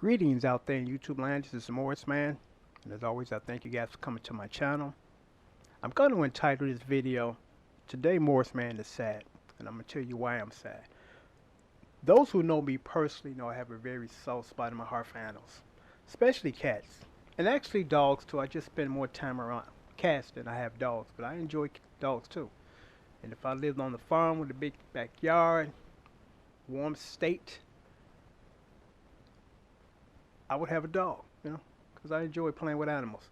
Greetings out there in YouTube land. This is Morrisman. And as always, I thank you guys for coming to my channel. I'm going to entitle this video, Today Morrisman is Sad. And I'm going to tell you why I'm sad. Those who know me personally know I have a very soft spot in my heart for animals. Especially cats. And actually dogs too. I just spend more time around cats than I have dogs. But I enjoy dogs too. And if I lived on the farm with a big backyard, warm state, I would have a dog, because I enjoy playing with animals.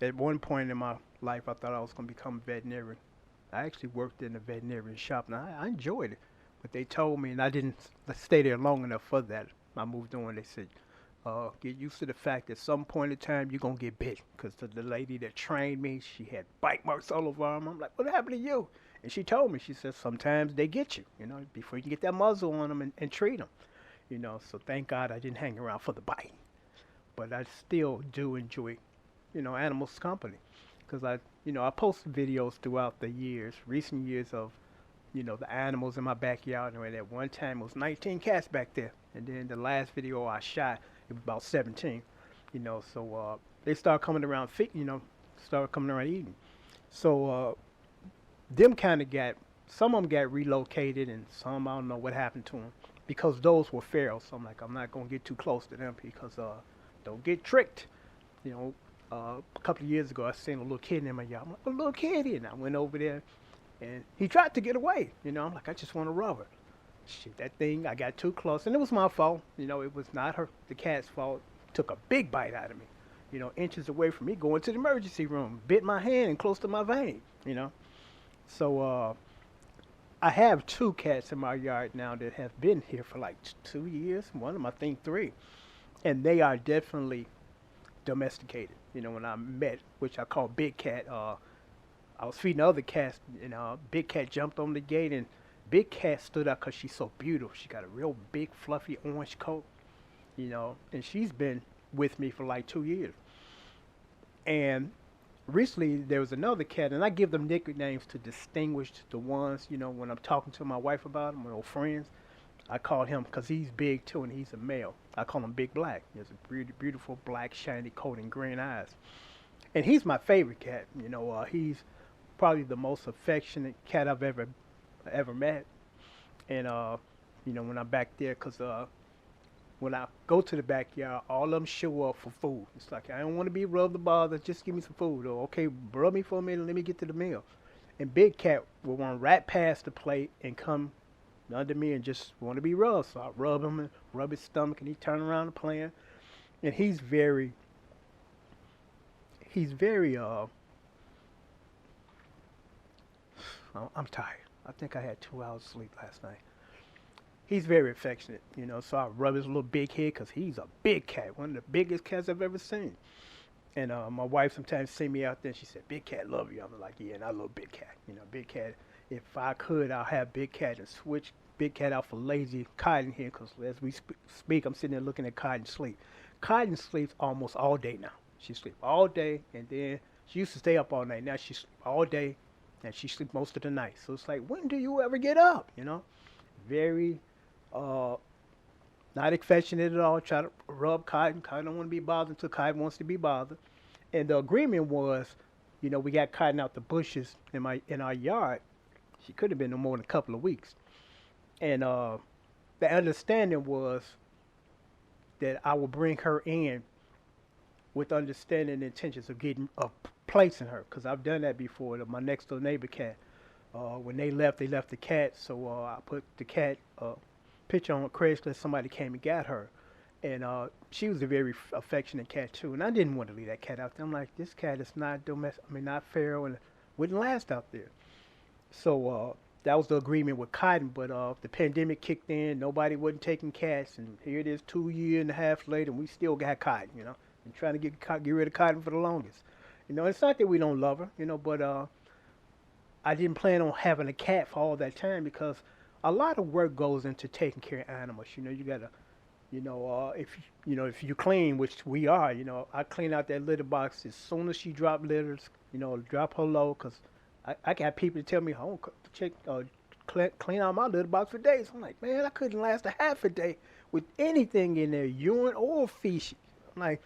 At one point in my life, I thought I was going to become a veterinarian. I actually worked in a veterinarian shop, and I enjoyed it. But they told me, and I didn't stay there long enough for that. I moved on. They said, get used to the fact that some point in time you're going to get bit. Because the lady that trained me, she had bite marks all over her arm. I'm like, what happened to you? And she told me, she said, sometimes they get you, before you can get that muzzle on them and treat them. So thank God I didn't hang around for the bite. But I still do enjoy, animals' company. Because I post videos throughout the years, recent years of, the animals in my backyard. And at one time it was 19 cats back there. And then the last video I shot, it was about 17. So they started coming around, started coming around eating. So them kind of some of them got relocated and some, I don't know what happened to them. Because those were feral, so I'm not gonna get too close to them because don't get tricked. A couple of years ago I seen a little kid in my yard. I'm like, a little kitty, and I went over there, and he tried to get away. I'm like, I just want to rub her. Shit, that thing, I got too close, and it was my fault. It was not the cat's fault. Took a big bite out of me. Inches away from me, going to the emergency room, bit my hand and close to my vein. So I have two cats in my yard now that have been here for like 2 years. One of them, I think, 3. And they are definitely domesticated. When I met, which I call Big Cat, I was feeding other cats, and Big Cat jumped on the gate, and Big Cat stood out because she's so beautiful. She got a real big, fluffy orange coat, and she's been with me for like 2 years. And recently there was another cat, and I give them nicknames to distinguish the ones, when I'm talking to my wife about them, my old friends. I call him, because he's big too and he's a male, I call him Big Black. He has a beautiful black shiny coat and green eyes. And he's my favorite cat. He's probably the most affectionate cat I've ever met. And when I'm back there, because when I go to the backyard, all of them show up for food. It's like, I don't want to be rubbed or bothered, just give me some food. Or, okay, rub me for a minute, let me get to the meal. And Big Cat will run right past the plate and come under me and just want to be rubbed. So I rub him and rub his stomach, and he turn around and playing. And he's very, I'm tired. I think I had 2 hours sleep last night. He's very affectionate, so I rub his little big head because he's a big cat, one of the biggest cats I've ever seen. And my wife sometimes see me out there, and she said, Big Cat love you. I'm like, yeah, and I love Big Cat. Big Cat, if I could, I'll have Big Cat and switch Big Cat out for lazy Cotton here, because as we speak, I'm sitting there looking at Cotton sleep. Cotton sleeps almost all day now. She sleeps all day, and then she used to stay up all night. Now she sleeps all day, and she sleeps most of the night. So it's like, when do you ever get up, Very not affectionate at all. Try to rub Cotton. Cotton don't want to be bothered until Cotton wants to be bothered. And the agreement was, we got Cotton out the bushes in our yard. She could have been no more than a couple of weeks. And the understanding was that I would bring her in with understanding and intentions of placing her, because I've done that before. My next door neighbor cat, when they left the cat. So I put the cat picture on Craigslist. Somebody came and got her, and she was a very affectionate cat too. And I didn't want to leave that cat out there. I'm like, this cat is not not feral, and wouldn't last out there. So that was the agreement with Cotton. But the pandemic kicked in. Nobody wasn't taking cats, and here it is 2.5 years later, and we still got Cotton. And trying to get rid of Cotton for the longest. It's not that we don't love her, but I didn't plan on having a cat for all that time, because a lot of work goes into taking care of animals. You gotta, if you clean, which we are, I clean out that litter box as soon as she drop litters. Drop her low, because I got people to tell me, oh, check, clean out my litter box for days. I'm like, man, I couldn't last a half a day with anything in there, urine or feces. I'm like,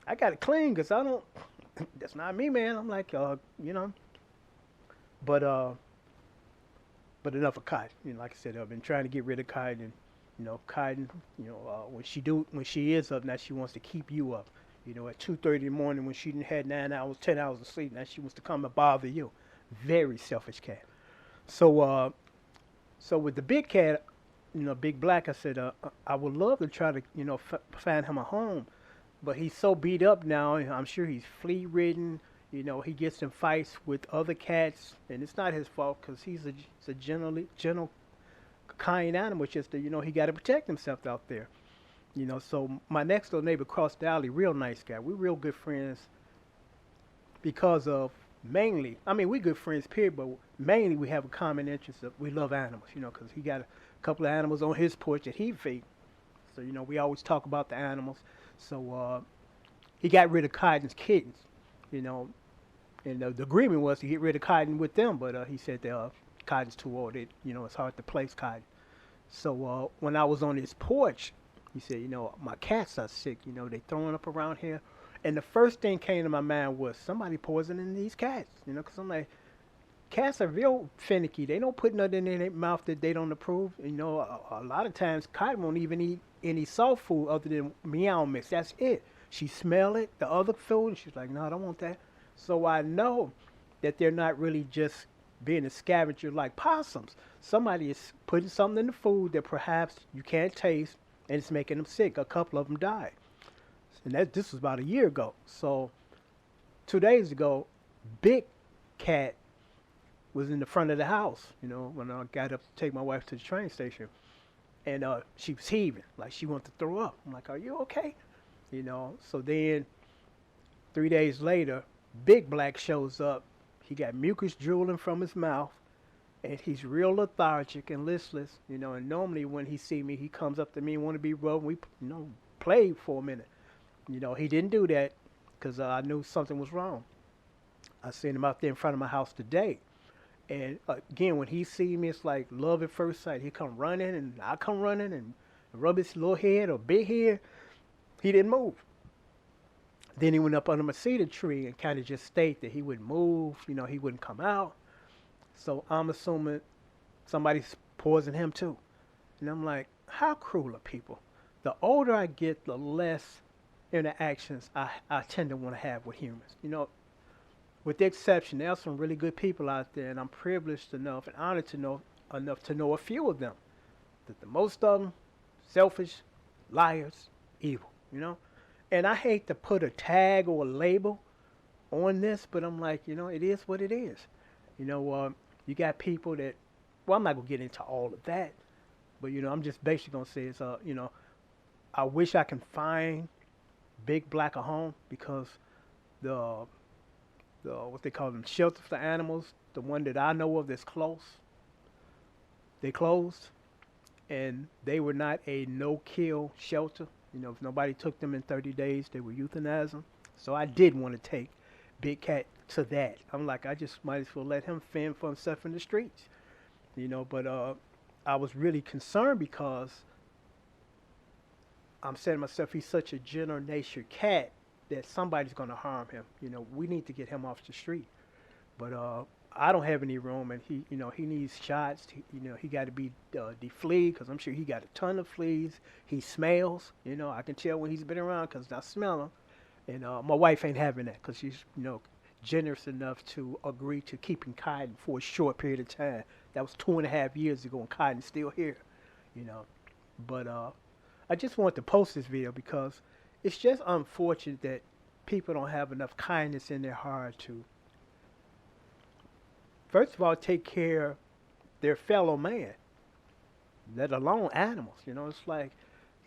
I got to clean because I don't, that's not me, man. I'm like, you know, but, uh, but enough of Cotton. You know, like I said, I've been trying to get rid of Cotton. And, you know, Cotton, you know, when she is up now, she wants to keep you up. You know, at 2:30 in the morning when she didn't had 9 hours, 10 hours of sleep, now she wants to come and bother you. Very selfish cat. So, so with the big cat, you know, Big Black, I said, I would love to try to, you know, find him a home, but he's so beat up now. I'm sure he's flea ridden. You know, he gets in fights with other cats, and it's not his fault because he's a gentle, kind animal. It's just that, you know, he got to protect himself out there. You know, so my next door neighbor across the alley, real nice guy. We're real good friends because of mainly, I mean, we good friends, period, but mainly we have a common interest of we love animals, you know, because he got a couple of animals on his porch that he feed. So, you know, we always talk about the animals. So he got rid of Cotton's kittens, you know, and the agreement was to get rid of Cotton with them, but he said that Cotton's too old. You know, it's hard to place Cotton. So when I was on his porch, he said, you know, my cats are sick. You know, they throwing up around here. And the first thing came to my mind was somebody poisoning these cats. You know, because I'm like, cats are real finicky. They don't put nothing in their mouth that they don't approve. You know, a lot of times Cotton won't even eat any soft food other than meow mix. That's it. She smell it, the other food, and she's like, no, I don't want that. So I know that they're not really just being a scavenger like possums. Somebody is putting something in the food that perhaps you can't taste, and it's making them sick. A couple of them died, and this was about a year ago. So 2 days ago, Big Cat was in the front of the house. You know, when I got up to take my wife to the train station, and she was heaving like she wanted to throw up. I'm like, "Are you okay?" You know. So then 3 days later, Big Black shows up. He got mucus drooling from his mouth, and he's real lethargic and listless, you know. And normally when he see me, he comes up to me and want to be rubbed. We, you know, played for a minute. You know, he didn't do that because I knew something was wrong. I seen him out there in front of my house today, and again, when he see me, it's like love at first sight. He come running, and I come running and rub his little head or big head. He didn't move. Then he went up under my cedar tree and kind of just stayed there. He wouldn't move, you know, he wouldn't come out. So I'm assuming somebody's poisoned him too. And I'm like, how cruel are people? The older I get, the less interactions I tend to want to have with humans. You know, with the exception, there are some really good people out there, and I'm privileged enough and honored to know enough to know a few of them. That the most of them, selfish, liars, evil, you know? And I hate to put a tag or a label on this, but I'm like, you know, it is what it is. You know, you got people that, well, I'm not going to get into all of that, but, you know, I'm just basically going to say it's, you know, I wish I can find Big Black a home because the, what they call them, shelter for animals, the one that I know of that's close, they closed, and they were not a no-kill shelter. You know, if nobody took them in 30 days, they would euthanize them. So I did want to take Big Cat to that. I'm like, I just might as well let him fend for himself in the streets. You know, but I was really concerned because I'm saying to myself, he's such a gentle-natured cat that somebody's going to harm him. You know, we need to get him off the street. But I don't have any room, and he, you know, he needs shots. You know, he got to be defleed because I'm sure he got a ton of fleas. He smells. You know, I can tell when he's been around because I smell him. And my wife ain't having that because she's, you know, generous enough to agree to keeping Cotton for a short period of time. That was 2.5 years ago, and Cotton's still here. You know, but I just wanted to post this video because it's just unfortunate that people don't have enough kindness in their heart to, first of all, take care of their fellow man, let alone animals. You know, it's like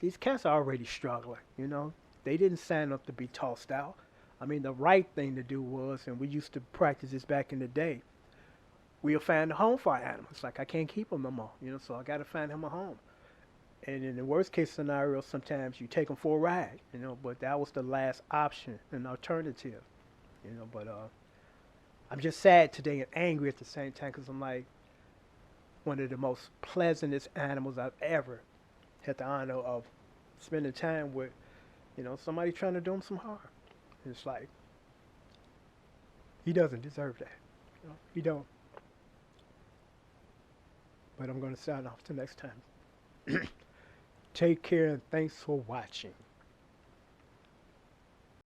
these cats are already struggling, you know. They didn't sign up to be tossed out. I mean, the right thing to do was, and we used to practice this back in the day, we'll find a home for our animals. Like, I can't keep them no more, you know, so I got to find him a home. And in the worst case scenario, sometimes you take them for a ride, you know, but that was the last option, an alternative, you know. But I'm just sad today and angry at the same time because I'm like, one of the most pleasantest animals I've ever had the honor of spending time with. You know, somebody trying to do him some harm. It's like he doesn't deserve that. You know, he don't. But I'm gonna sign off till next time. Take care and thanks for watching.